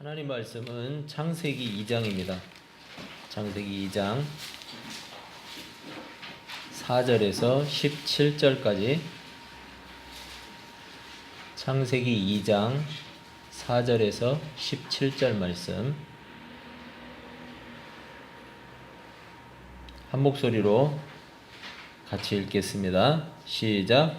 하나님 말씀은 창세기 2장입니다. 창세기 2장 4절에서 17절까지 창세기 2장 4절에서 17절 말씀 한 목소리로 같이 읽겠습니다. 시작.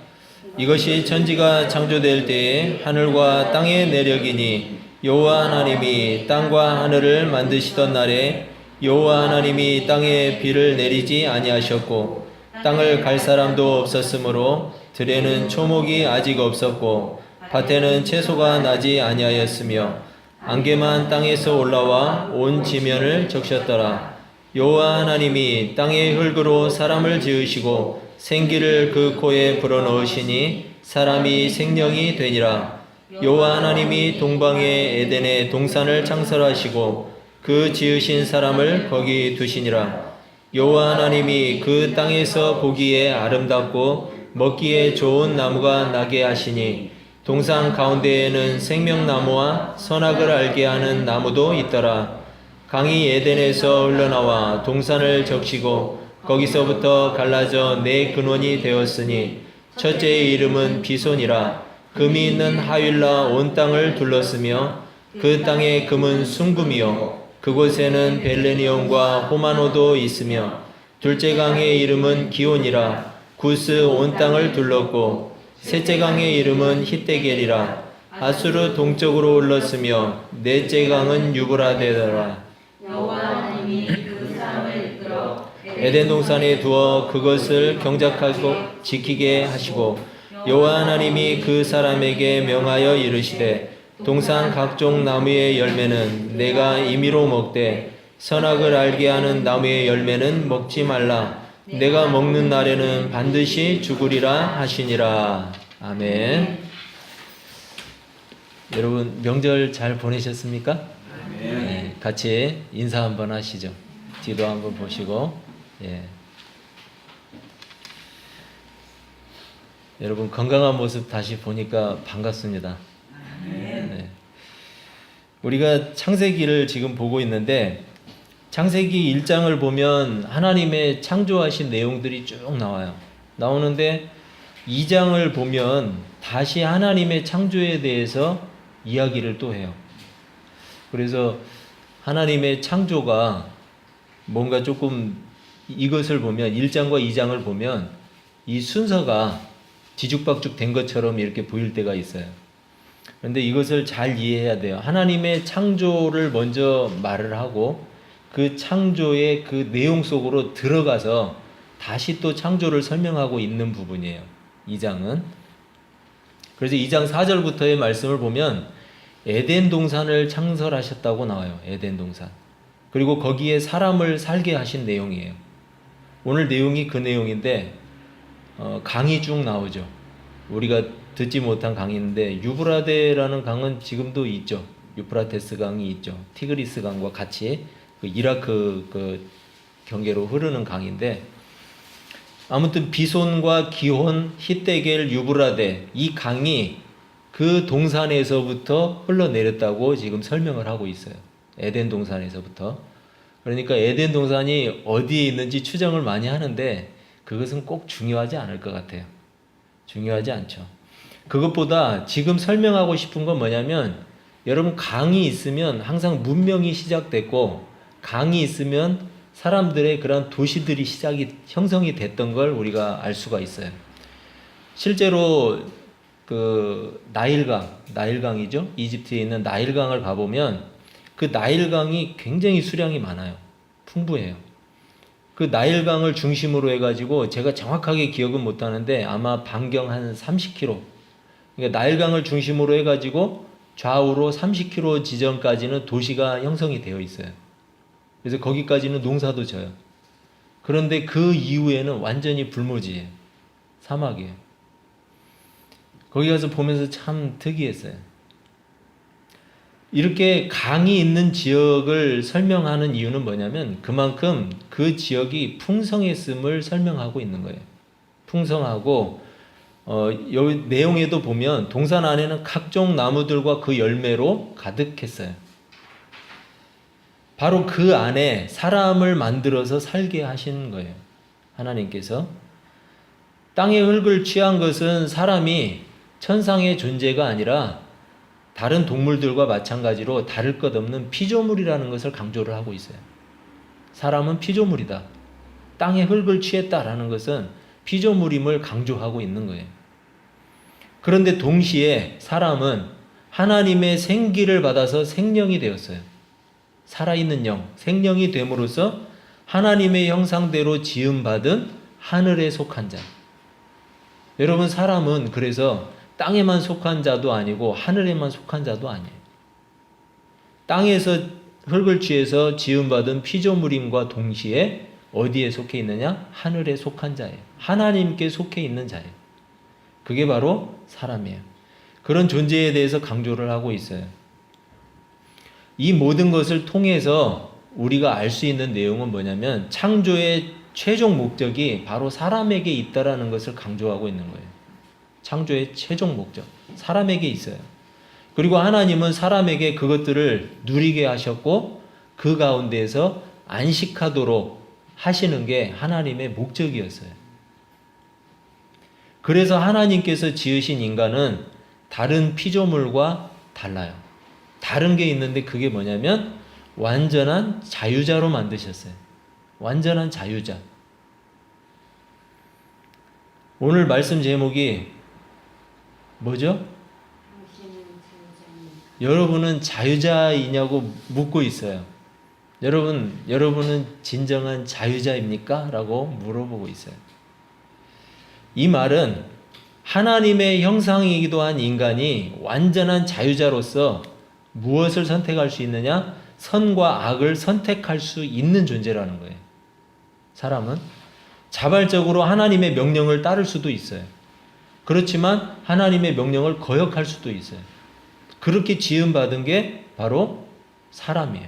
이것이 천지가 창조될 때에 하늘과 땅의 내력이니 여호와 하나님이 땅과 하늘을 만드시던 날에 여호와 하나님이 땅에 비를 내리지 아니하셨고 땅을 갈 사람도 없었으므로 들에는 초목이 아직 없었고 밭에는 채소가 나지 아니하였으며 안개만 땅에서 올라와 온 지면을 적셨더라. 여호와 하나님이 땅의 흙으로 사람을 지으시고 생기를 그 코에 불어넣으시니 사람이 생명이 되니라. 여호와 하나님이 동방의 에덴의 동산을 창설하시고 그 지으신 사람을 거기 두시니라. 여호와 하나님이 그 땅에서 보기에 아름답고 먹기에 좋은 나무가 나게 하시니 동산 가운데에는 생명나무와 선악을 알게 하는 나무도 있더라. 강이 에덴에서 흘러나와 동산을 적시고 거기서부터 갈라져 네 근원이 되었으니 첫째의 이름은 비손이라. 금이 있는 하윌라 온 땅을 둘렀으며 그 땅의 금은 순금이요 그곳에는 벨레니온과 호마노도 있으며 둘째 강의 이름은 기온이라. 구스 온 땅을 둘렀고 셋째 강의 이름은 히데겔이라. 아수르 동쪽으로 흘렀으며 넷째 강은 유브라데더라. 여호와 하나님이 그 사람을 이끌어 에덴 동산에 두어 그것을 경작하고 지키게 하시고 여호와 하나님이 그 사람에게 명하여 이르시되 동산 각종 나무의 열매는 내가 임의로 먹되 선악을 알게 하는 나무의 열매는 먹지 말라. 내가 먹는 날에는 반드시 죽으리라 하시니라. 아멘. 여러분 명절 잘 보내셨습니까? 네, 같이 인사 한번 하시죠. 뒤도 한번 보시고. 예. 여러분 건강한 모습 다시 보니까 반갑습니다. 네. 우리가 창세기를 지금 보고 있는데 창세기 1장을 보면 하나님의 창조하신 내용들이 쭉 나오는데 2장을 보면 다시 하나님의 창조에 대해서 이야기를 또 해요. 그래서 하나님의 창조가 뭔가 조금 이것을 보면 1장과 2장을 보면 이 순서가 뒤죽박죽 된 것처럼 이렇게 보일 때가 있어요. 그런데 이것을 잘 이해해야 돼요. 하나님의 창조를 먼저 말을 하고 그 창조의 그 내용 속으로 들어가서 다시 또 창조를 설명하고 있는 부분이에요. 2장은. 그래서 2장 4절부터의 말씀을 보면 에덴 동산을 창설하셨다고 나와요. 에덴 동산. 그리고 거기에 사람을 살게 하신 내용이에요. 오늘 내용이 그 내용인데 강이 쭉 나오죠. 우리가 듣지 못한 강이 있는데 유브라데라는 강은 지금도 있죠. 유프라테스 강이 있죠. 티그리스 강과 같이 그 이라크 그 경계로 흐르는 강인데 아무튼 비손과 기혼, 히데겔, 유브라데 이 강이 그 동산에서부터 흘러내렸다고 지금 설명을 하고 있어요. 에덴 동산에서부터. 그러니까 에덴 동산이 어디에 있는지 추정을 많이 하는데 그것은 꼭 중요하지 않을 것 같아요. 중요하지 않죠. 그것보다 지금 설명하고 싶은 건 뭐냐면 여러분 강이 있으면 항상 문명이 시작됐고 강이 있으면 사람들의 그런 도시들이 형성이 됐던 걸 우리가 알 수가 있어요. 실제로 그 나일강이죠. 이집트에 있는 나일강을 가보면 그 나일강이 굉장히 수량이 많아요. 풍부해요. 그 나일강을 중심으로 해가지고 제가 정확하게 기억은 못하는데 아마 반경 한 30km. 그러니까 나일강을 중심으로 해가지고 좌우로 30km 지점까지는 도시가 형성이 되어 있어요. 그래서 거기까지는 농사도 져요. 그런데 그 이후에는 완전히 불모지예요. 사막이에요. 거기 가서 보면서 참 특이했어요. 이렇게 강이 있는 지역을 설명하는 이유는 뭐냐면 그만큼 그 지역이 풍성했음을 설명하고 있는 거예요. 풍성하고 여기 내용에도 보면 동산 안에는 각종 나무들과 그 열매로 가득했어요. 바로 그 안에 사람을 만들어서 살게 하시는 거예요. 하나님께서. 땅의 흙을 취한 것은 사람이 천상의 존재가 아니라 다른 동물들과 마찬가지로 다를 것 없는 피조물이라는 것을 강조를 하고 있어요. 사람은 피조물이다. 땅의 흙을 취했다라는 것은 피조물임을 강조하고 있는 거예요. 그런데 동시에 사람은 하나님의 생기를 받아서 생명이 되었어요. 살아있는 영, 생명이 됨으로써 하나님의 형상대로 지음받은 하늘에 속한 자. 여러분, 사람은 그래서 땅에만 속한 자도 아니고 하늘에만 속한 자도 아니에요. 땅에서 흙을 취해서 지음받은 피조물임과 동시에 어디에 속해 있느냐? 하늘에 속한 자예요. 하나님께 속해 있는 자예요. 그게 바로 사람이에요. 그런 존재에 대해서 강조를 하고 있어요. 이 모든 것을 통해서 우리가 알 수 있는 내용은 뭐냐면 창조의 최종 목적이 바로 사람에게 있다라는 것을 강조하고 있는 거예요. 창조의 최종 목적, 사람에게 있어요. 그리고 하나님은 사람에게 그것들을 누리게 하셨고 그 가운데에서 안식하도록 하시는 게 하나님의 목적이었어요. 그래서 하나님께서 지으신 인간은 다른 피조물과 달라요. 다른 게 있는데 그게 뭐냐면 완전한 자유자로 만드셨어요. 완전한 자유자. 오늘 말씀 제목이 뭐죠? 여러분은 자유자이냐고 묻고 있어요. 여러분은 진정한 자유자입니까? 라고 물어보고 있어요. 이 말은 하나님의 형상이기도 한 인간이 완전한 자유자로서 무엇을 선택할 수 있느냐? 선과 악을 선택할 수 있는 존재라는 거예요. 사람은 자발적으로 하나님의 명령을 따를 수도 있어요. 그렇지만 하나님의 명령을 거역할 수도 있어요. 그렇게 지음받은 게 바로 사람이에요.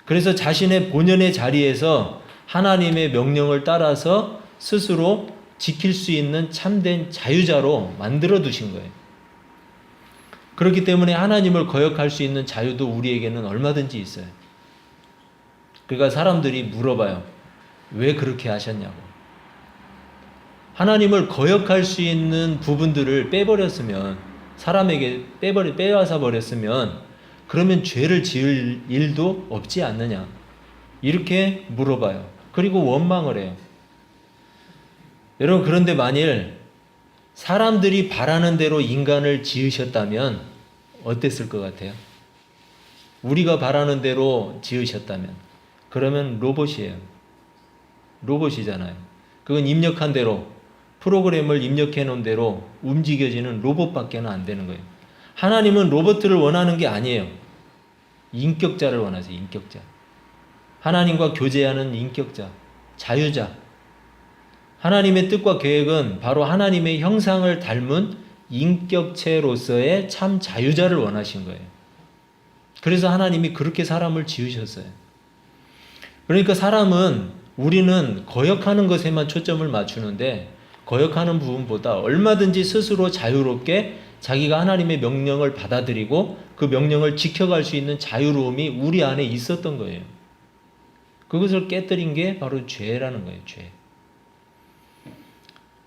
그래서 자신의 본연의 자리에서 하나님의 명령을 따라서 스스로 지킬 수 있는 참된 자유자로 만들어 두신 거예요. 그렇기 때문에 하나님을 거역할 수 있는 자유도 우리에게는 얼마든지 있어요. 그러니까 사람들이 물어봐요. 왜 그렇게 하셨냐고. 하나님을 거역할 수 있는 부분들을 빼버렸으면, 사람에게 빼앗아 버렸으면 그러면 죄를 지을 일도 없지 않느냐. 이렇게 물어봐요. 그리고 원망을 해요. 여러분, 그런데 만일 사람들이 바라는 대로 인간을 지으셨다면 어땠을 것 같아요? 우리가 바라는 대로 지으셨다면 그러면 로봇이에요. 로봇이잖아요. 그건 입력한 대로, 프로그램을 입력해 놓은 대로 움직여지는 로봇밖에는 안 되는 거예요. 하나님은 로봇들을 원하는 게 아니에요. 인격자를 원하세요. 인격자. 하나님과 교제하는 인격자, 자유자. 하나님의 뜻과 계획은 바로 하나님의 형상을 닮은 인격체로서의 참 자유자를 원하신 거예요. 그래서 하나님이 그렇게 사람을 지으셨어요. 그러니까 우리는 거역하는 것에만 초점을 맞추는데 거역하는 부분보다 얼마든지 스스로 자유롭게 자기가 하나님의 명령을 받아들이고 그 명령을 지켜갈 수 있는 자유로움이 우리 안에 있었던 거예요. 그것을 깨뜨린 게 바로 죄라는 거예요. 죄.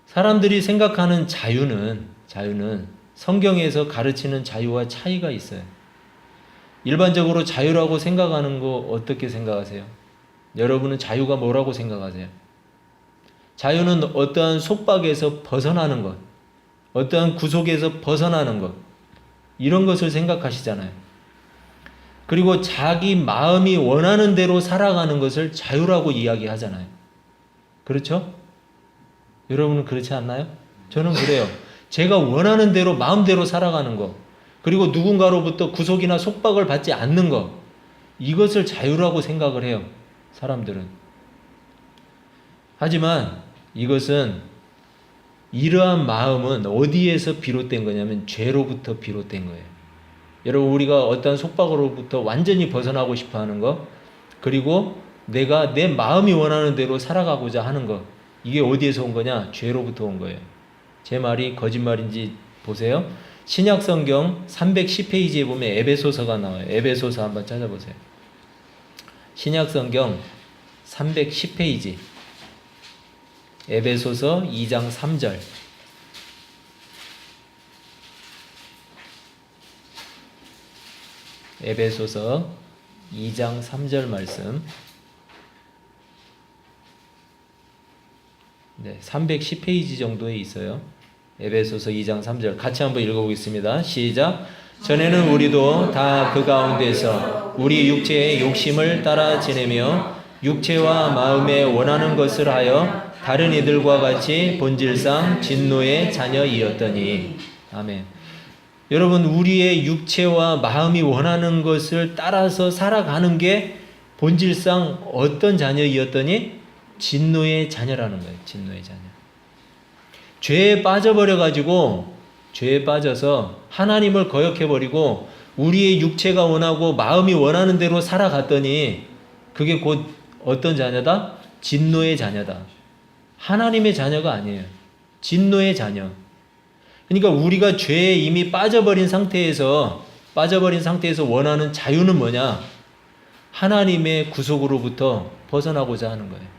사람들이 생각하는 자유는 성경에서 가르치는 자유와 차이가 있어요. 일반적으로 자유라고 생각하는 거 어떻게 생각하세요? 여러분은 자유가 뭐라고 생각하세요? 자유는 어떠한 속박에서 벗어나는 것, 어떠한 구속에서 벗어나는 것, 이런 것을 생각하시잖아요. 그리고 자기 마음이 원하는 대로 살아가는 것을 자유라고 이야기하잖아요. 그렇죠? 여러분은 그렇지 않나요? 저는 그래요. 제가 원하는 대로 마음대로 살아가는 것, 그리고 누군가로부터 구속이나 속박을 받지 않는 것, 이것을 자유라고 생각을 해요. 사람들은. 하지만 이것은, 이러한 마음은 어디에서 비롯된 거냐면 죄로부터 비롯된 거예요. 여러분, 우리가 어떤 속박으로부터 완전히 벗어나고 싶어 하는 것, 그리고 내가 내 마음이 원하는 대로 살아가고자 하는 것, 이게 어디에서 온 거냐? 죄로부터 온 거예요. 제 말이 거짓말인지 보세요. 신약성경 310페이지에 보면 에베소서가 나와요. 에베소서 한번 찾아보세요. 신약성경 310페이지 에베소서 2장 3절. 에베소서 2장 3절 말씀. 네, 310페이지 정도에 있어요. 에베소서 2장 3절 같이 한번 읽어보겠습니다. 시작. 전에는 우리도 다 그 가운데서 우리 육체의 욕심을 따라 지내며 육체와 마음에 원하는 것을 하여 다른 이들과 같이 본질상 진노의 자녀이었더니. 아멘. 여러분, 우리의 육체와 마음이 원하는 것을 따라서 살아가는 게 본질상 어떤 자녀이었더니 진노의 자녀라는 거예요. 진노의 자녀. 죄에 빠져버려가지고, 죄에 빠져서 하나님을 거역해버리고 우리의 육체가 원하고 마음이 원하는 대로 살아갔더니 그게 곧 어떤 자녀다? 진노의 자녀다. 하나님의 자녀가 아니에요. 진노의 자녀. 그러니까 우리가 죄에 이미 빠져버린 상태에서 원하는 자유는 뭐냐? 하나님의 구속으로부터 벗어나고자 하는 거예요.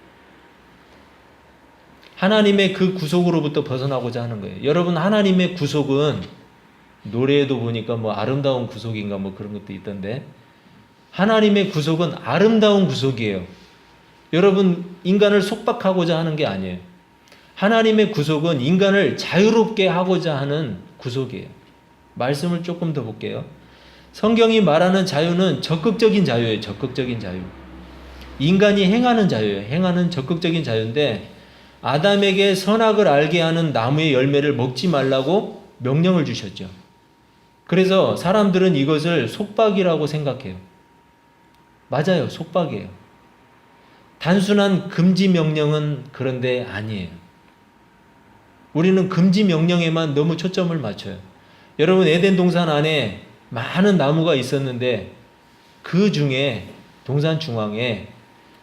하나님의 그 구속으로부터 벗어나고자 하는 거예요. 여러분, 하나님의 구속은 노래에도 보니까 뭐 아름다운 구속인가 뭐 그런 것도 있던데, 하나님의 구속은 아름다운 구속이에요. 여러분, 인간을 속박하고자 하는 게 아니에요. 하나님의 구속은 인간을 자유롭게 하고자 하는 구속이에요. 말씀을 조금 더 볼게요. 성경이 말하는 자유는 적극적인 자유예요. 적극적인 자유. 인간이 행하는 자유예요. 행하는 적극적인 자유인데, 아담에게 선악을 알게 하는 나무의 열매를 먹지 말라고 명령을 주셨죠. 그래서 사람들은 이것을 속박이라고 생각해요. 맞아요. 속박이에요. 단순한 금지 명령은 그런데 아니에요. 우리는 금지 명령에만 너무 초점을 맞춰요. 여러분, 에덴 동산 안에 많은 나무가 있었는데 그 중에 동산 중앙에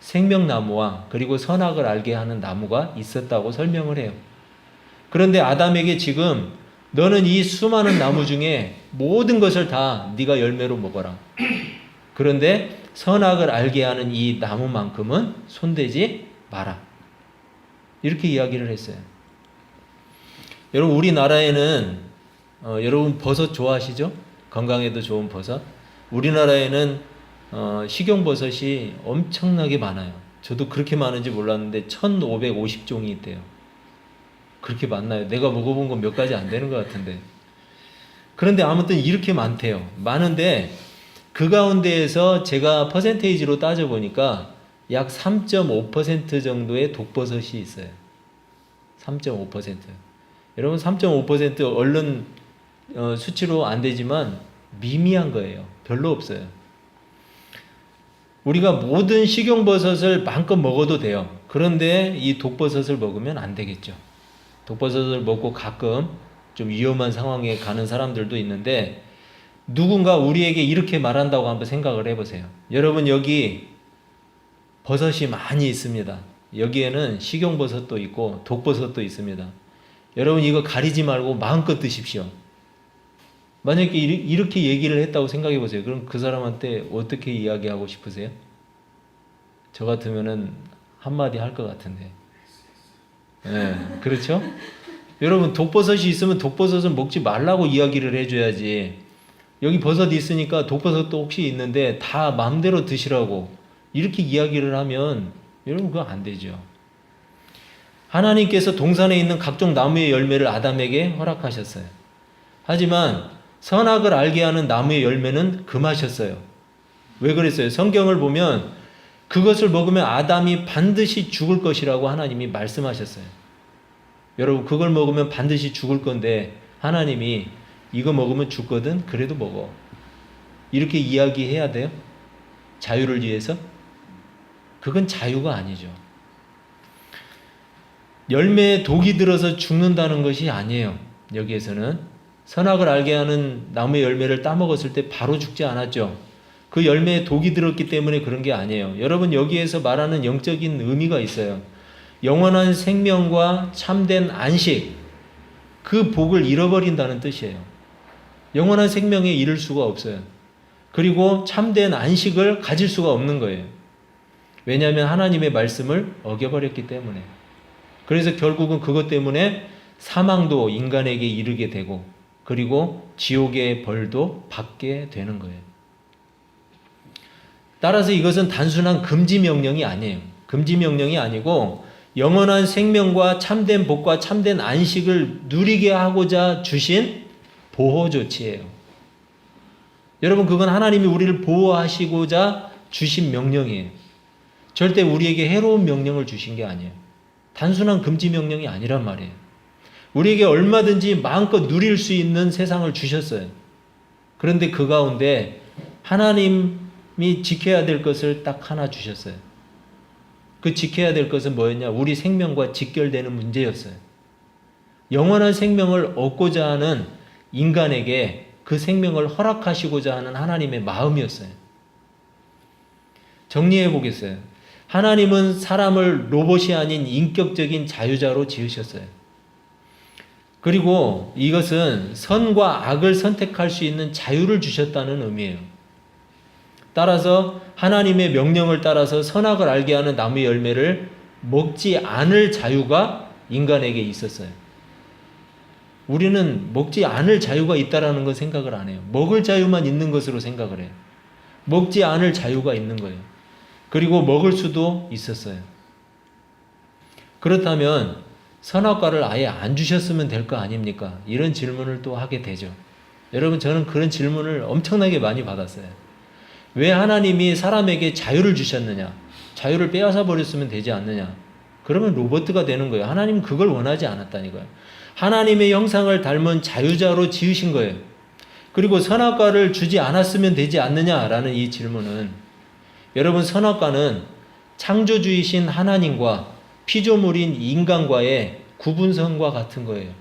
생명나무와 그리고 선악을 알게 하는 나무가 있었다고 설명을 해요. 그런데 아담에게 지금 너는 이 수많은 나무 중에 모든 것을 다 네가 열매로 먹어라. 그런데 선악을 알게 하는 이 나무만큼은 손대지 마라. 이렇게 이야기를 했어요. 여러분, 우리나라에는 여러분 버섯 좋아하시죠? 건강에도 좋은 버섯. 우리나라에는 식용버섯이 엄청나게 많아요. 저도 그렇게 많은지 몰랐는데 1550종이 있대요. 그렇게 많나요? 내가 먹어본 건 몇 가지 안 되는 것 같은데. 그런데 아무튼 이렇게 많대요. 많은데 그 가운데에서 제가 퍼센테이지로 따져보니까 약 3.5% 정도의 독버섯이 있어요. 3.5%. 여러분, 3.5% 얼른 수치로 안 되지만 미미한 거예요. 별로 없어요. 우리가 모든 식용버섯을 마음껏 먹어도 돼요. 그런데 이 독버섯을 먹으면 안 되겠죠. 독버섯을 먹고 가끔 좀 위험한 상황에 가는 사람들도 있는데, 누군가 우리에게 이렇게 말한다고 한번 생각을 해보세요. 여러분, 여기 버섯이 많이 있습니다. 여기에는 식용버섯도 있고 독버섯도 있습니다. 여러분, 이거 가리지 말고 마음껏 드십시오. 만약에 이렇게 얘기를 했다고 생각해 보세요. 그럼 그 사람한테 어떻게 이야기하고 싶으세요? 저 같으면은 한마디 할 것 같은데. 네, 그렇죠? 여러분, 독버섯이 있으면 독버섯은 먹지 말라고 이야기를 해줘야지. 여기 버섯이 있으니까 독버섯도 혹시 있는데 다 마음대로 드시라고 이렇게 이야기를 하면 여러분, 그거 안 되죠. 하나님께서 동산에 있는 각종 나무의 열매를 아담에게 허락하셨어요. 하지만 선악을 알게 하는 나무의 열매는 금하셨어요. 왜 그랬어요? 성경을 보면 그것을 먹으면 아담이 반드시 죽을 것이라고 하나님이 말씀하셨어요. 여러분, 그걸 먹으면 반드시 죽을 건데 하나님이 이거 먹으면 죽거든? 그래도 먹어. 이렇게 이야기해야 돼요? 자유를 위해서? 그건 자유가 아니죠. 열매에 독이 들어서 죽는다는 것이 아니에요. 여기에서는 선악을 알게 하는 나무의 열매를 따먹었을 때 바로 죽지 않았죠. 그 열매에 독이 들었기 때문에 그런 게 아니에요. 여러분, 여기에서 말하는 영적인 의미가 있어요. 영원한 생명과 참된 안식, 그 복을 잃어버린다는 뜻이에요. 영원한 생명에 이를 수가 없어요. 그리고 참된 안식을 가질 수가 없는 거예요. 왜냐하면 하나님의 말씀을 어겨버렸기 때문에. 그래서 결국은 그것 때문에 사망도 인간에게 이르게 되고 그리고 지옥의 벌도 받게 되는 거예요. 따라서 이것은 단순한 금지 명령이 아니에요. 금지 명령이 아니고 영원한 생명과 참된 복과 참된 안식을 누리게 하고자 주신 보호 조치예요. 여러분, 그건 하나님이 우리를 보호하시고자 주신 명령이에요. 절대 우리에게 해로운 명령을 주신 게 아니에요. 단순한 금지 명령이 아니란 말이에요. 우리에게 얼마든지 마음껏 누릴 수 있는 세상을 주셨어요. 그런데 그 가운데 하나님이 지켜야 될 것을 딱 하나 주셨어요. 그 지켜야 될 것은 뭐였냐? 우리 생명과 직결되는 문제였어요. 영원한 생명을 얻고자 하는 인간에게 그 생명을 허락하시고자 하는 하나님의 마음이었어요. 정리해 보겠어요. 하나님은 사람을 로봇이 아닌 인격적인 자유자로 지으셨어요. 그리고 이것은 선과 악을 선택할 수 있는 자유를 주셨다는 의미예요. 따라서 하나님의 명령을 따라서 선악을 알게 하는 나무의 열매를 먹지 않을 자유가 인간에게 있었어요. 우리는 먹지 않을 자유가 있다라는 건 생각을 안 해요. 먹을 자유만 있는 것으로 생각을 해요. 먹지 않을 자유가 있는 거예요. 그리고 먹을 수도 있었어요. 그렇다면 선악과를 아예 안 주셨으면 될 거 아닙니까? 이런 질문을 또 하게 되죠. 여러분, 저는 그런 질문을 엄청나게 많이 받았어요. 왜 하나님이 사람에게 자유를 주셨느냐? 자유를 빼앗아 버렸으면 되지 않느냐? 그러면 로봇가 되는 거예요. 하나님은 그걸 원하지 않았다니까요. 하나님의 형상을 닮은 자유자로 지으신 거예요. 그리고 선악과를 주지 않았으면 되지 않느냐라는 이 질문은, 여러분, 선악과는 창조주이신 하나님과 피조물인 인간과의 구분선과 같은 거예요.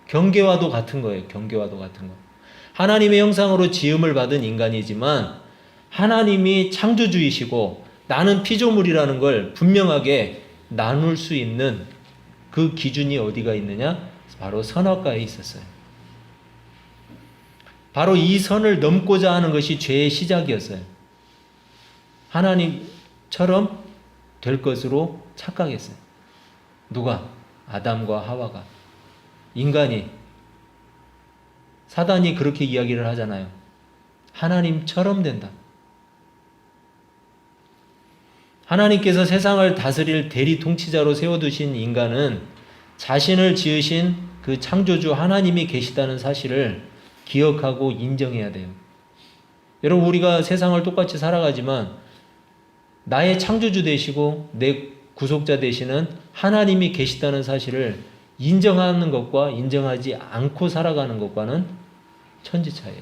경계와도 같은 거예요. 경계와도 같은 거. 하나님의 형상으로 지음을 받은 인간이지만 하나님이 창조주이시고 나는 피조물이라는 걸 분명하게 나눌 수 있는 그 기준이 어디가 있느냐? 바로 선악과에 있었어요. 바로 이 선을 넘고자 하는 것이 죄의 시작이었어요. 하나님처럼 될 것으로 착각했어요. 누가? 아담과 하와가. 인간이. 사단이 그렇게 이야기를 하잖아요. 하나님처럼 된다. 하나님께서 세상을 다스릴 대리 통치자로 세워두신 인간은 자신을 지으신 그 창조주 하나님이 계시다는 사실을 기억하고 인정해야 돼요. 여러분, 우리가 세상을 똑같이 살아가지만 나의 창조주 되시고 내 구속자 되시는 하나님이 계시다는 사실을 인정하는 것과 인정하지 않고 살아가는 것과는 천지차이예요.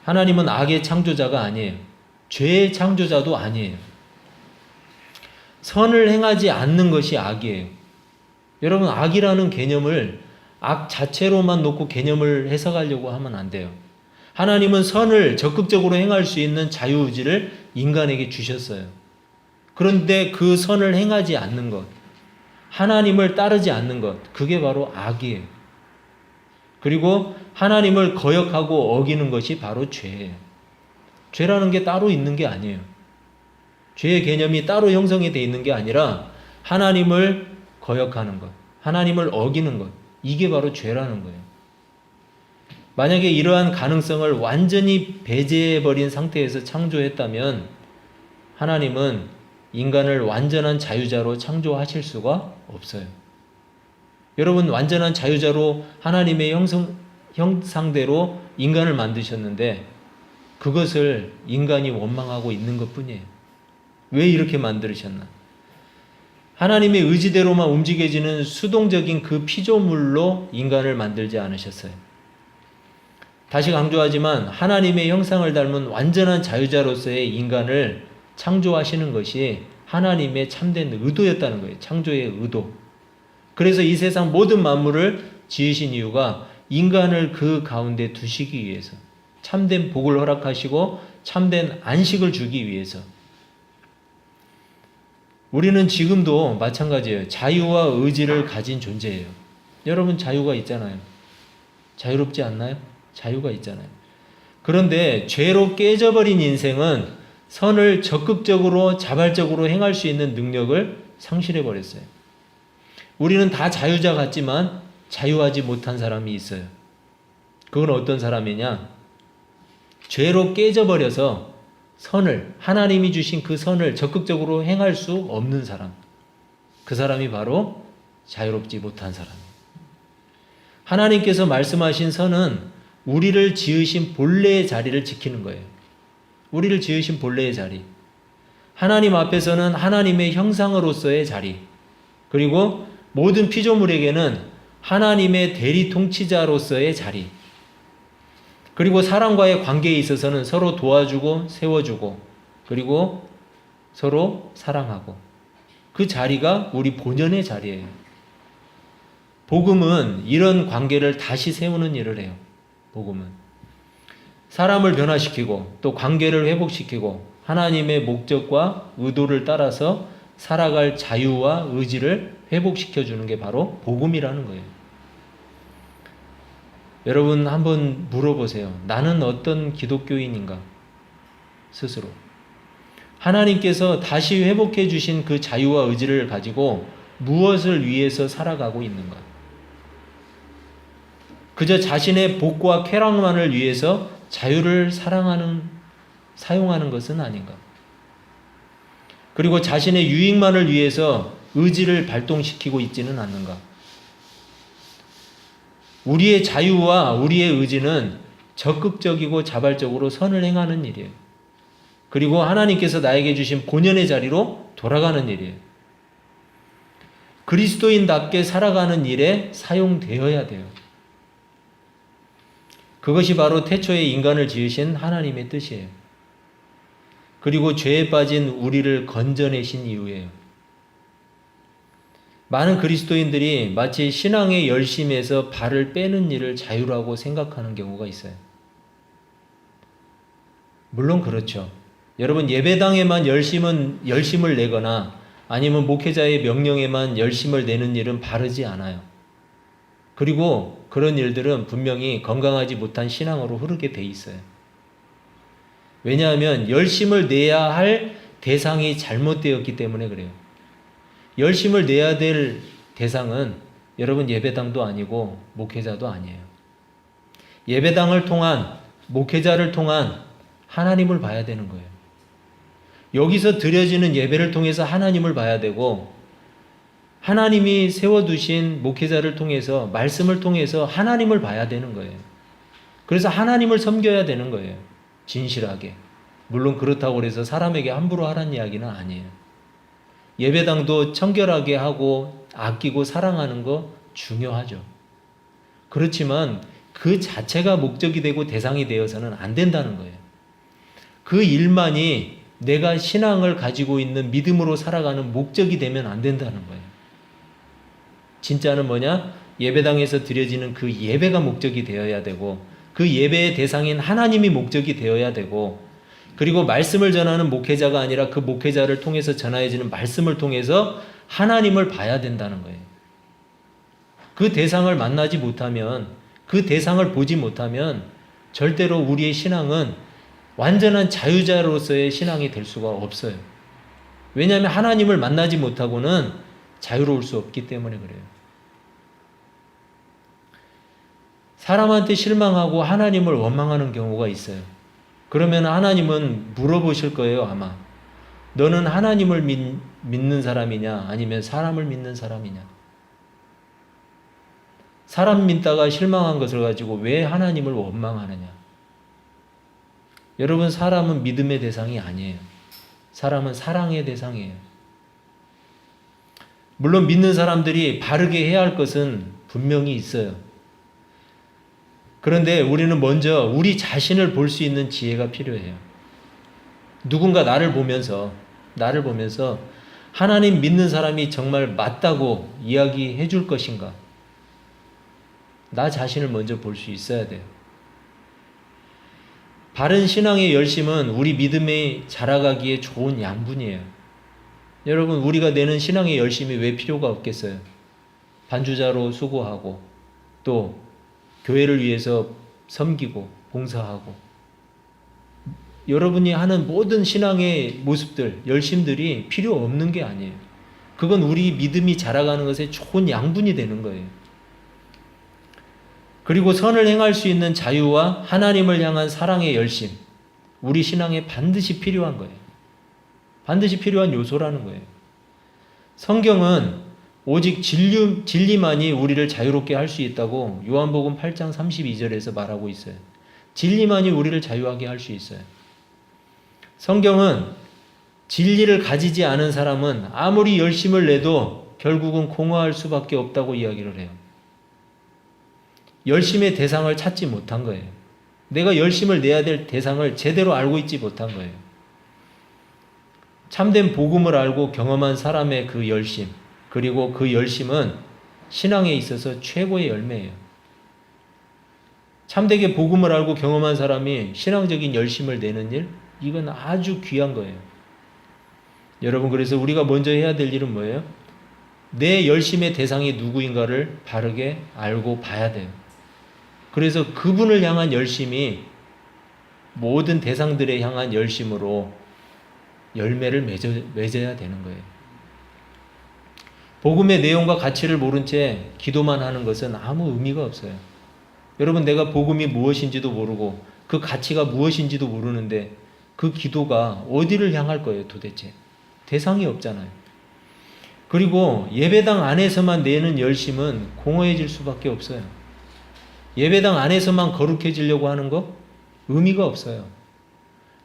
하나님은 악의 창조자가 아니에요. 죄의 창조자도 아니에요. 선을 행하지 않는 것이 악이에요. 여러분, 악이라는 개념을 악 자체로만 놓고 개념을 해석하려고 하면 안 돼요. 하나님은 선을 적극적으로 행할 수 있는 자유의지를 인간에게 주셨어요. 그런데 그 선을 행하지 않는 것, 하나님을 따르지 않는 것, 그게 바로 악이에요. 그리고 하나님을 거역하고 어기는 것이 바로 죄예요. 죄라는 게 따로 있는 게 아니에요. 죄의 개념이 따로 형성이 되어 있는 게 아니라 하나님을 거역하는 것, 하나님을 어기는 것, 이게 바로 죄라는 거예요. 만약에 이러한 가능성을 완전히 배제해버린 상태에서 창조했다면 하나님은 인간을 완전한 자유자로 창조하실 수가 없어요. 여러분, 완전한 자유자로 하나님의 형상대로 인간을 만드셨는데 그것을 인간이 원망하고 있는 것뿐이에요. 왜 이렇게 만드셨나? 하나님의 의지대로만 움직여지는 수동적인 그 피조물로 인간을 만들지 않으셨어요. 다시 강조하지만 하나님의 형상을 닮은 완전한 자유자로서의 인간을 창조하시는 것이 하나님의 참된 의도였다는 거예요. 창조의 의도. 그래서 이 세상 모든 만물을 지으신 이유가 인간을 그 가운데 두시기 위해서, 참된 복을 허락하시고 참된 안식을 주기 위해서. 우리는 지금도 마찬가지예요. 자유와 의지를 가진 존재예요. 여러분, 자유가 있잖아요. 자유롭지 않나요? 자유가 있잖아요. 그런데 죄로 깨져버린 인생은 선을 적극적으로 자발적으로 행할 수 있는 능력을 상실해 버렸어요. 우리는 다 자유자 같지만 자유하지 못한 사람이 있어요. 그건 어떤 사람이냐? 죄로 깨져버려서 선을, 하나님이 주신 그 선을 적극적으로 행할 수 없는 사람. 그 사람이 바로 자유롭지 못한 사람이에요. 하나님께서 말씀하신 선은 우리를 지으신 본래의 자리를 지키는 거예요. 우리를 지으신 본래의 자리. 하나님 앞에서는 하나님의 형상으로서의 자리. 그리고 모든 피조물에게는 하나님의 대리 통치자로서의 자리. 그리고 사람과의 관계에 있어서는 서로 도와주고 세워주고 그리고 서로 사랑하고 그 자리가 우리 본연의 자리예요. 복음은 이런 관계를 다시 세우는 일을 해요. 복음은 사람을 변화시키고 또 관계를 회복시키고 하나님의 목적과 의도를 따라서 살아갈 자유와 의지를 회복시켜주는 게 바로 복음이라는 거예요. 여러분 한번 물어보세요. 나는 어떤 기독교인인가? 스스로. 하나님께서 다시 회복해 주신 그 자유와 의지를 가지고 무엇을 위해서 살아가고 있는가? 그저 자신의 복과 쾌락만을 위해서 자유를 사용하는 것은 아닌가? 그리고 자신의 유익만을 위해서 의지를 발동시키고 있지는 않는가? 우리의 자유와 우리의 의지는 적극적이고 자발적으로 선을 행하는 일이에요. 그리고 하나님께서 나에게 주신 본연의 자리로 돌아가는 일이에요. 그리스도인답게 살아가는 일에 사용되어야 돼요. 그것이 바로 태초에 인간을 지으신 하나님의 뜻이에요. 그리고 죄에 빠진 우리를 건져내신 이유예요. 많은 그리스도인들이 마치 신앙의 열심에서 발을 빼는 일을 자유라고 생각하는 경우가 있어요. 물론 그렇죠. 여러분 예배당에만 열심을 내거나 아니면 목회자의 명령에만 열심을 내는 일은 바르지 않아요. 그리고 그런 일들은 분명히 건강하지 못한 신앙으로 흐르게 돼 있어요. 왜냐하면 열심을 내야 할 대상이 잘못되었기 때문에 그래요. 열심을 내야 될 대상은 여러분 예배당도 아니고 목회자도 아니에요. 예배당을 통한 목회자를 통한 하나님을 봐야 되는 거예요. 여기서 드려지는 예배를 통해서 하나님을 봐야 되고 하나님이 세워두신 목회자를 통해서 말씀을 통해서 하나님을 봐야 되는 거예요. 그래서 하나님을 섬겨야 되는 거예요. 진실하게. 물론 그렇다고 해서 사람에게 함부로 하라는 이야기는 아니에요. 예배당도 청결하게 하고 아끼고 사랑하는 거 중요하죠. 그렇지만 그 자체가 목적이 되고 대상이 되어서는 안 된다는 거예요. 그 일만이 내가 신앙을 가지고 있는 믿음으로 살아가는 목적이 되면 안 된다는 거예요. 진짜는 뭐냐? 예배당에서 드려지는 그 예배가 목적이 되어야 되고 그 예배의 대상인 하나님이 목적이 되어야 되고 그리고 말씀을 전하는 목회자가 아니라 그 목회자를 통해서 전해지는 말씀을 통해서 하나님을 봐야 된다는 거예요. 그 대상을 만나지 못하면 그 대상을 보지 못하면 절대로 우리의 신앙은 완전한 자유자로서의 신앙이 될 수가 없어요. 왜냐하면 하나님을 만나지 못하고는 자유로울 수 없기 때문에 그래요. 사람한테 실망하고 하나님을 원망하는 경우가 있어요. 그러면 하나님은 물어보실 거예요, 아마. 너는 하나님을 믿는 사람이냐, 아니면 사람을 믿는 사람이냐? 사람 믿다가 실망한 것을 가지고 왜 하나님을 원망하느냐? 여러분, 사람은 믿음의 대상이 아니에요. 사람은 사랑의 대상이에요. 물론 믿는 사람들이 바르게 해야 할 것은 분명히 있어요. 그런데 우리는 먼저 우리 자신을 볼 수 있는 지혜가 필요해요. 누군가 나를 보면서 하나님 믿는 사람이 정말 맞다고 이야기해 줄 것인가? 나 자신을 먼저 볼 수 있어야 돼요. 바른 신앙의 열심은 우리 믿음이 자라가기에 좋은 양분이에요. 여러분, 우리가 내는 신앙의 열심이 왜 필요가 없겠어요? 반주자로 수고하고 또 교회를 위해서 섬기고 봉사하고 여러분이 하는 모든 신앙의 모습들, 열심들이 필요 없는 게 아니에요. 그건 우리 믿음이 자라가는 것에 좋은 양분이 되는 거예요. 그리고 선을 행할 수 있는 자유와 하나님을 향한 사랑의 열심, 우리 신앙에 반드시 필요한 거예요. 반드시 필요한 요소라는 거예요. 성경은 오직 진리만이 우리를 자유롭게 할 수 있다고 요한복음 8장 32절에서 말하고 있어요. 진리만이 우리를 자유하게 할 수 있어요. 성경은 진리를 가지지 않은 사람은 아무리 열심을 내도 결국은 공허할 수밖에 없다고 이야기를 해요. 열심의 대상을 찾지 못한 거예요. 내가 열심을 내야 될 대상을 제대로 알고 있지 못한 거예요. 참된 복음을 알고 경험한 사람의 그 열심, 그리고 그 열심은 신앙에 있어서 최고의 열매예요. 참되게 복음을 알고 경험한 사람이 신앙적인 열심을 내는 일, 이건 아주 귀한 거예요. 여러분, 그래서 우리가 먼저 해야 될 일은 뭐예요? 내 열심의 대상이 누구인가를 바르게 알고 봐야 돼요. 그래서 그분을 향한 열심이 모든 대상들에 향한 열심으로 열매를 맺어야 되는 거예요. 복음의 내용과 가치를 모른 채 기도만 하는 것은 아무 의미가 없어요. 여러분, 내가 복음이 무엇인지도 모르고 그 가치가 무엇인지도 모르는데 그 기도가 어디를 향할 거예요, 도대체? 대상이 없잖아요. 그리고 예배당 안에서만 내는 열심은 공허해질 수밖에 없어요. 예배당 안에서만 거룩해지려고 하는 거 의미가 없어요.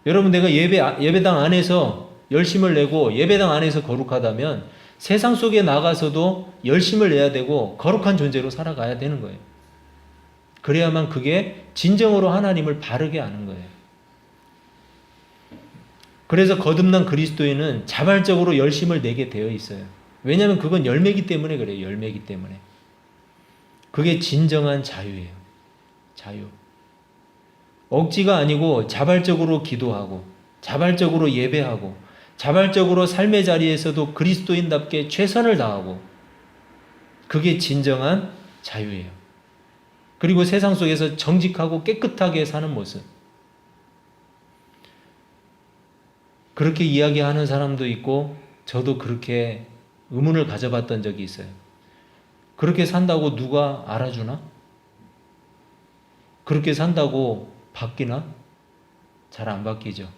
여러분, 내가 예배당 안에서 열심을 내고 예배당 안에서 거룩하다면 세상 속에 나가서도 열심을 내야 되고 거룩한 존재로 살아가야 되는 거예요. 그래야만 그게 진정으로 하나님을 바르게 아는 거예요. 그래서 거듭난 그리스도인은 자발적으로 열심을 내게 되어 있어요. 왜냐하면 그건 열매기 때문에 그래요. 열매기 때문에. 그게 진정한 자유예요. 자유. 억지가 아니고 자발적으로 기도하고 자발적으로 예배하고 자발적으로 삶의 자리에서도 그리스도인답게 최선을 다하고, 그게 진정한 자유예요. 그리고 세상 속에서 정직하고 깨끗하게 사는 모습. 그렇게 이야기하는 사람도 있고 저도 그렇게 의문을 가져봤던 적이 있어요. 그렇게 산다고 누가 알아주나? 그렇게 산다고 바뀌나? 잘 안 바뀌죠.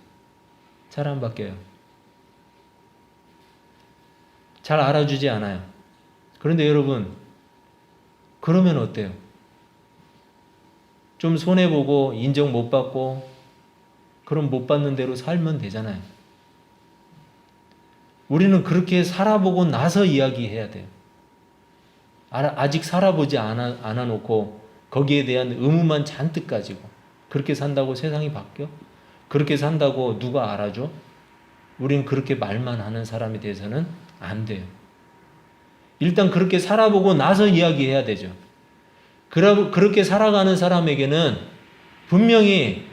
잘 안 바뀌어요. 잘 알아주지 않아요. 그런데 여러분, 그러면 어때요? 좀 손해보고 인정 못 받고 그럼 못 받는 대로 살면 되잖아요. 우리는 그렇게 살아보고 나서 이야기해야 돼요. 아직 살아보지 않아 놓고 거기에 대한 의무만 잔뜩 가지고 그렇게 산다고 세상이 바뀌어? 그렇게 산다고 누가 알아줘? 우리는 그렇게 말만 하는 사람이 돼서는 안 돼요. 일단 그렇게 살아보고 나서 이야기해야 되죠. 그렇게 살아가는 사람에게는 분명히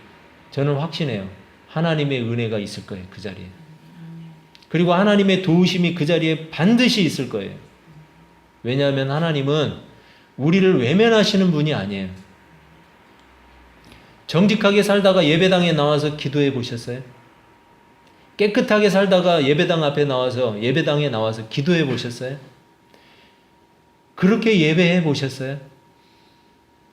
저는 확신해요. 하나님의 은혜가 있을 거예요. 그 자리에. 그리고 하나님의 도우심이 그 자리에 반드시 있을 거예요. 왜냐하면 하나님은 우리를 외면하시는 분이 아니에요. 정직하게 살다가 예배당에 나와서 기도해 보셨어요? 깨끗하게 살다가 예배당 앞에 나와서 예배당에 나와서 기도해 보셨어요? 그렇게 예배해 보셨어요?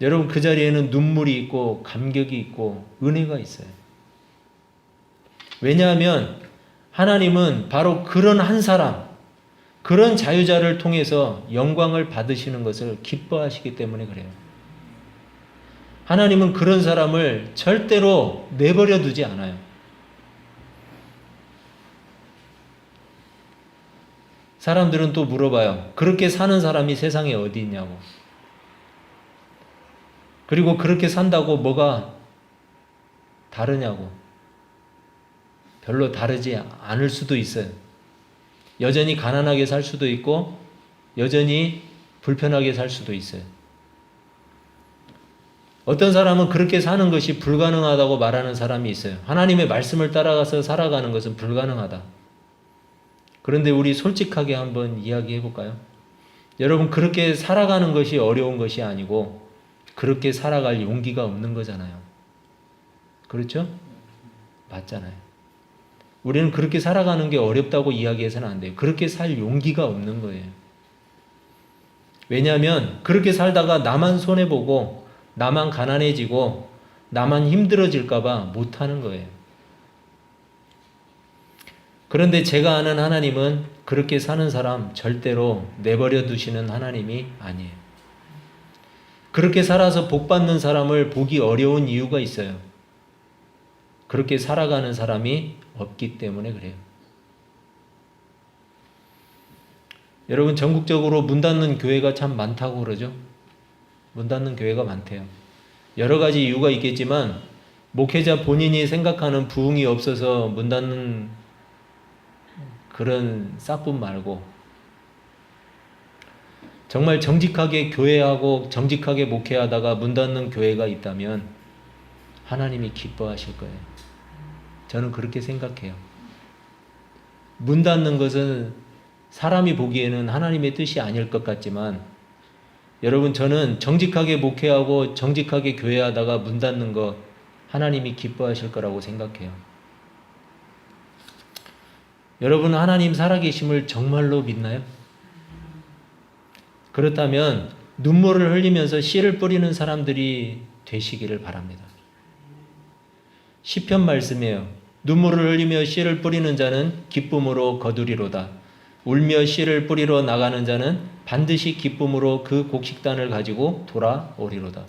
여러분, 그 자리에는 눈물이 있고 감격이 있고 은혜가 있어요. 왜냐하면 하나님은 바로 그런 한 사람, 그런 자유자를 통해서 영광을 받으시는 것을 기뻐하시기 때문에 그래요. 하나님은 그런 사람을 절대로 내버려 두지 않아요. 사람들은 또 물어봐요. 그렇게 사는 사람이 세상에 어디 있냐고. 그리고 그렇게 산다고 뭐가 다르냐고. 별로 다르지 않을 수도 있어요. 여전히 가난하게 살 수도 있고 여전히 불편하게 살 수도 있어요. 어떤 사람은 그렇게 사는 것이 불가능하다고 말하는 사람이 있어요. 하나님의 말씀을 따라가서 살아가는 것은 불가능하다. 그런데 우리 솔직하게 한번 이야기해 볼까요? 여러분, 그렇게 살아가는 것이 어려운 것이 아니고 그렇게 살아갈 용기가 없는 거잖아요. 그렇죠? 맞잖아요. 우리는 그렇게 살아가는 게 어렵다고 이야기해서는 안 돼요. 그렇게 살 용기가 없는 거예요. 왜냐하면 그렇게 살다가 나만 손해보고 나만 가난해지고 나만 힘들어질까봐 못하는 거예요. 그런데 제가 아는 하나님은 그렇게 사는 사람 절대로 내버려 두시는 하나님이 아니에요. 그렇게 살아서 복 받는 사람을 보기 어려운 이유가 있어요. 그렇게 살아가는 사람이 없기 때문에 그래요. 여러분, 전국적으로 문 닫는 교회가 참 많다고 그러죠. 문 닫는 교회가 많대요. 여러 가지 이유가 있겠지만 목회자 본인이 생각하는 부흥이 없어서 문 닫는 그런 싹뿐 말고 정말 정직하게 교회하고 정직하게 목회하다가 문 닫는 교회가 있다면 하나님이 기뻐하실 거예요. 저는 그렇게 생각해요. 문 닫는 것은 사람이 보기에는 하나님의 뜻이 아닐 것 같지만 여러분, 저는 정직하게 목회하고 정직하게 교회하다가 문 닫는 것 하나님이 기뻐하실 거라고 생각해요. 여러분, 하나님 살아계심을 정말로 믿나요? 그렇다면 눈물을 흘리면서 씨를 뿌리는 사람들이 되시기를 바랍니다. 시편 말씀이에요. 눈물을 흘리며 씨를 뿌리는 자는 기쁨으로 거두리로다. 울며 씨를 뿌리러 나가는 자는 반드시 기쁨으로 그 곡식단을 가지고 돌아오리로다.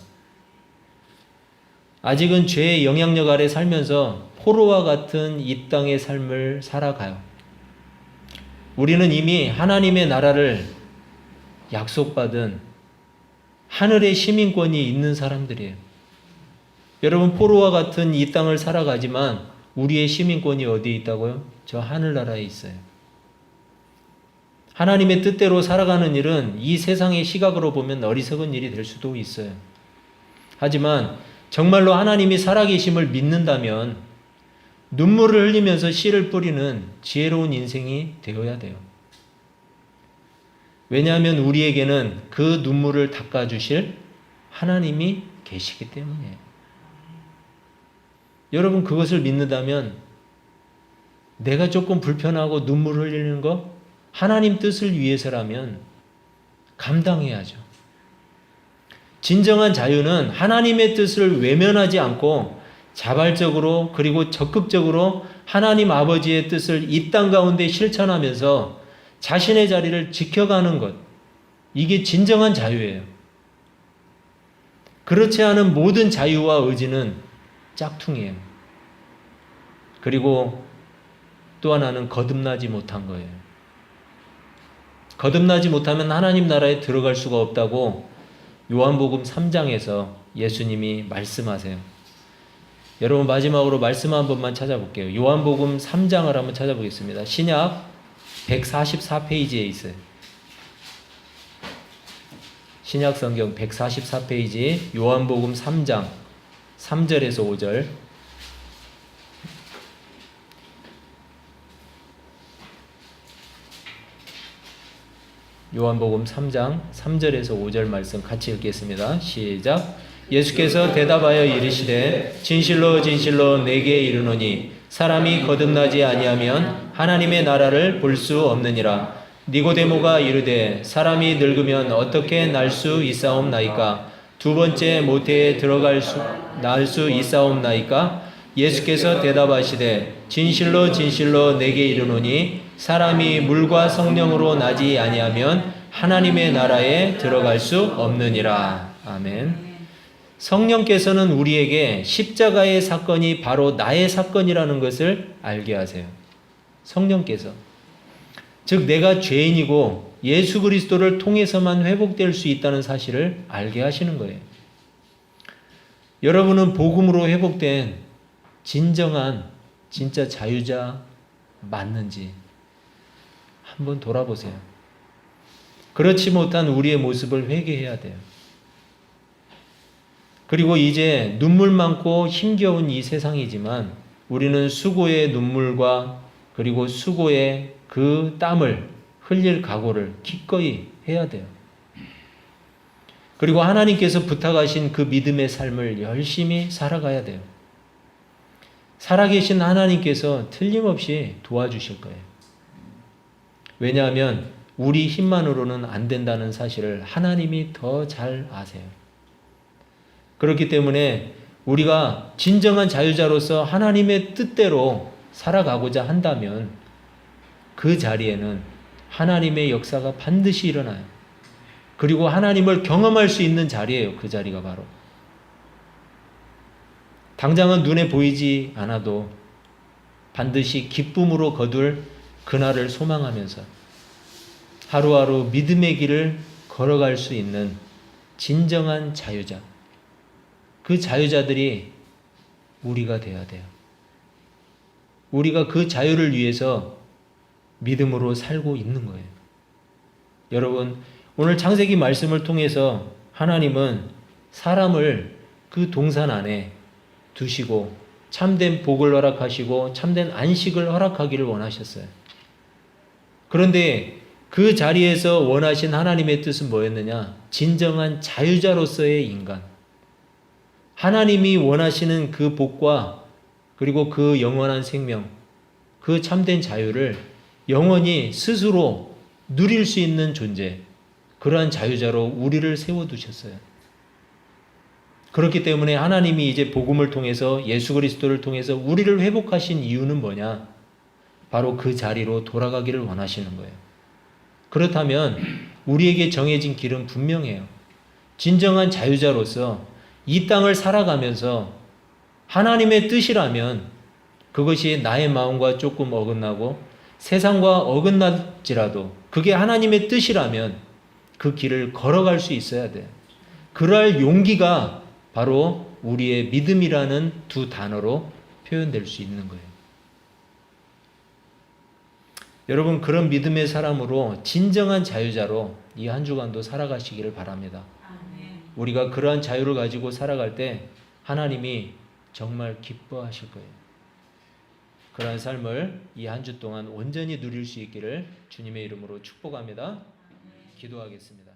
아직은 죄의 영향력 아래 살면서 포로와 같은 이 땅의 삶을 살아가요. 우리는 이미 하나님의 나라를 약속받은 하늘의 시민권이 있는 사람들이에요. 여러분, 포로와 같은 이 땅을 살아가지만 우리의 시민권이 어디에 있다고요? 저 하늘나라에 있어요. 하나님의 뜻대로 살아가는 일은 이 세상의 시각으로 보면 어리석은 일이 될 수도 있어요. 하지만 정말로 하나님이 살아계심을 믿는다면 눈물을 흘리면서 씨를 뿌리는 지혜로운 인생이 되어야 돼요. 왜냐하면 우리에게는 그 눈물을 닦아주실 하나님이 계시기 때문이에요. 여러분, 그것을 믿는다면 내가 조금 불편하고 눈물 흘리는 거 하나님 뜻을 위해서라면 감당해야죠. 진정한 자유는 하나님의 뜻을 외면하지 않고 자발적으로 그리고 적극적으로 하나님 아버지의 뜻을 이 땅 가운데 실천하면서 자신의 자리를 지켜가는 것, 이게 진정한 자유예요. 그렇지 않은 모든 자유와 의지는 짝퉁이에요. 그리고 또 하나는 거듭나지 못한 거예요. 거듭나지 못하면 하나님 나라에 들어갈 수가 없다고 요한복음 3장에서 예수님이 말씀하세요. 여러분, 마지막으로 말씀 한 번만 찾아볼게요. 요한복음 3장을 한번 찾아보겠습니다. 신약 144페이지에 있어요. 신약 성경 144페이지 요한복음 3장 3절에서 5절. 요한복음 3장 3절에서 5절 말씀 같이 읽겠습니다. 시작. 예수께서 대답하여 이르시되 진실로 진실로 내게 이르노니 사람이 거듭나지 아니하면 하나님의 나라를 볼 수 없느니라. 니고데모가 이르되 사람이 늙으면 어떻게 날 수 있사옵나이까? 두 번째 모태에 날 수 있사옵나이까? 예수께서 대답하시되 진실로 진실로 내게 이르노니 사람이 물과 성령으로 나지 아니하면 하나님의 나라에 들어갈 수 없느니라. 아멘. 성령께서는 우리에게 십자가의 사건이 바로 나의 사건이라는 것을 알게 하세요. 성령께서. 즉 내가 죄인이고 예수 그리스도를 통해서만 회복될 수 있다는 사실을 알게 하시는 거예요. 여러분은 복음으로 회복된 진정한 진짜 자유자 맞는지 한번 돌아보세요. 그렇지 못한 우리의 모습을 회개해야 돼요. 그리고 이제 눈물 많고 힘겨운 이 세상이지만 우리는 수고의 눈물과 그리고 수고의 그 땀을 흘릴 각오를 기꺼이 해야 돼요. 그리고 하나님께서 부탁하신 그 믿음의 삶을 열심히 살아가야 돼요. 살아계신 하나님께서 틀림없이 도와주실 거예요. 왜냐하면 우리 힘만으로는 안 된다는 사실을 하나님이 더 잘 아세요. 그렇기 때문에 우리가 진정한 자유자로서 하나님의 뜻대로 살아가고자 한다면 그 자리에는 하나님의 역사가 반드시 일어나요. 그리고 하나님을 경험할 수 있는 자리예요. 그 자리가 바로. 당장은 눈에 보이지 않아도 반드시 기쁨으로 거둘 그날을 소망하면서 하루하루 믿음의 길을 걸어갈 수 있는 진정한 자유자. 그 자유자들이 우리가 되어야 돼요. 우리가 그 자유를 위해서 믿음으로 살고 있는 거예요. 여러분, 오늘 창세기 말씀을 통해서 하나님은 사람을 그 동산 안에 두시고 참된 복을 허락하시고 참된 안식을 허락하기를 원하셨어요. 그런데 그 자리에서 원하신 하나님의 뜻은 뭐였느냐? 진정한 자유자로서의 인간. 하나님이 원하시는 그 복과 그리고 그 영원한 생명, 그 참된 자유를 영원히 스스로 누릴 수 있는 존재, 그러한 자유자로 우리를 세워두셨어요. 그렇기 때문에 하나님이 이제 복음을 통해서 예수 그리스도를 통해서 우리를 회복하신 이유는 뭐냐? 바로 그 자리로 돌아가기를 원하시는 거예요. 그렇다면 우리에게 정해진 길은 분명해요. 진정한 자유자로서 이 땅을 살아가면서 하나님의 뜻이라면 그것이 나의 마음과 조금 어긋나고 세상과 어긋날지라도 그게 하나님의 뜻이라면 그 길을 걸어갈 수 있어야 돼요. 그럴 용기가 바로 우리의 믿음이라는 두 단어로 표현될 수 있는 거예요. 여러분, 그런 믿음의 사람으로 진정한 자유자로 이 한 주간도 살아가시기를 바랍니다. 우리가 그러한 자유를 가지고 살아갈 때 하나님이 정말 기뻐하실 거예요. 그러한 삶을 이 한 주 동안 온전히 누릴 수 있기를 주님의 이름으로 축복합니다. 기도하겠습니다.